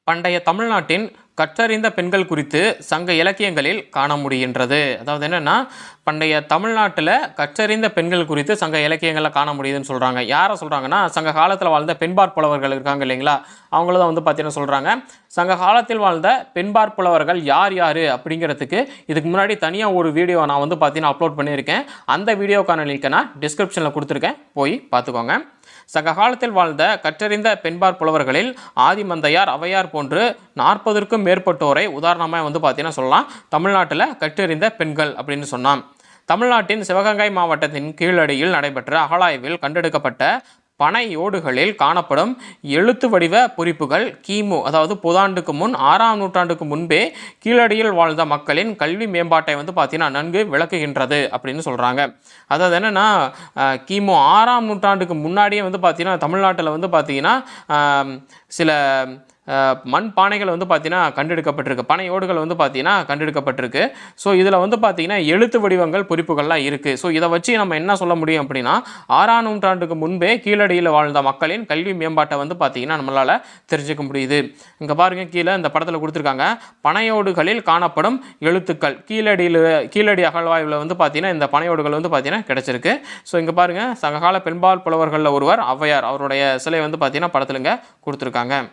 பண்டைய தமிழ்நாட்டின் கற்றறிந்த பெண்கள் குறித்து சங்க இலக்கியங்களில் காண முடிகின்றது. அதாவது என்னென்னா, பண்டைய தமிழ்நாட்டில் கற்றறிந்த பெண்கள் குறித்து சங்க இலக்கியங்களில் காண முடியுதுன்னு சொல்கிறாங்க. யாரை சொல்கிறாங்கன்னா, சங்க காலத்தில் வாழ்ந்த பெண்பாற் புலவர்கள் இருக்காங்க இல்லைங்களா, அவங்கள தான் வந்து பார்த்தீங்கன்னா சொல்கிறாங்க. சங்க காலத்தில் வாழ்ந்த பெண்பாற் புலவர்கள் யார் யார் அப்படிங்கிறதுக்கு இதுக்கு முன்னாடி தனியாக ஒரு வீடியோ நான் வந்து பார்த்தீங்கன்னா அப்லோட் பண்ணியிருக்கேன். அந்த வீடியோக்கான லிங்க்கை நான் டிஸ்கிரிப்ஷனில் கொடுத்துருக்கேன், போய் பார்த்துக்கோங்க. சங்க காலத்தில் வாழ்ந்த கற்றறிந்த பெண்பாற் புலவர்களில் ஆதிமந்தையார், ஔவையார் போன்று 40க்கும் மேற்பட்டோரை உதாரணமாக வந்து பார்த்தீங்கன்னா சொல்லலாம். தமிழ்நாட்டில் கற்றறிந்த பெண்கள் அப்படின்னு சொன்னான். தமிழ்நாட்டின் சிவகங்கை மாவட்டத்தின் கீழடியில் நடைபெற்ற அகழாய்வில் கண்டெடுக்கப்பட்ட பனை ஓடுகளில் காணப்படும் எழுத்து வடிவ பொறிப்புகள் கிமு, அதாவது புதாண்டுக்கு முன் 6ஆம் நூற்றாண்டுக்கு முன்பே கீழடியில் வாழ்ந்த மக்களின் கல்வி மேம்பாட்டை வந்து பார்த்தீங்கன்னா நன்கு விளக்குகின்றது அப்படின்னு சொல்கிறாங்க. அதாவது என்னென்னா, கிமு 6ஆம் நூற்றாண்டுக்கு முன்னாடியே வந்து பார்த்தீங்கன்னா தமிழ்நாட்டில் வந்து பார்த்தீங்கன்னா சில மண் பானைகள் வந்து பார்த்தீங்கன்னா கண்டெடுக்கப்பட்டிருக்கு, பனை ஓடுகள் வந்து பார்த்தீங்கன்னா கண்டெடுக்கப்பட்டிருக்கு. ஸோ இதில் வந்து பார்த்தீங்கன்னா எழுத்து வடிவங்கள் பொறிப்புகள்லாம் இருக்குது. ஸோ இதை வச்சு நம்ம என்ன சொல்ல முடியும் அப்படின்னா, 6ஆம் நூற்றாண்டுக்கு முன்பே கீழடியில் வாழ்ந்த மக்களின் கல்வி மேம்பாட்டை வந்து பார்த்தீங்கன்னா நம்மளால் தெரிஞ்சுக்க முடியுது. இங்கே பாருங்கள், கீழே இந்த படத்தில் கொடுத்துருக்காங்க, பனையோடுகளில் காணப்படும் எழுத்துக்கள். கீழடி அகழ்வாய்வில் வந்து பார்த்தீங்கன்னா இந்த பனையோடுகள் வந்து பார்த்தீங்கன்னா கிடச்சிருக்கு. ஸோ இங்கே பாருங்கள், சங்ககால பெண்பால் புலவர்களில் ஒருவர் ஔவையார், அவருடைய சிலை வந்து பார்த்தீங்கன்னா படத்துலங்க கொடுத்துருக்காங்க.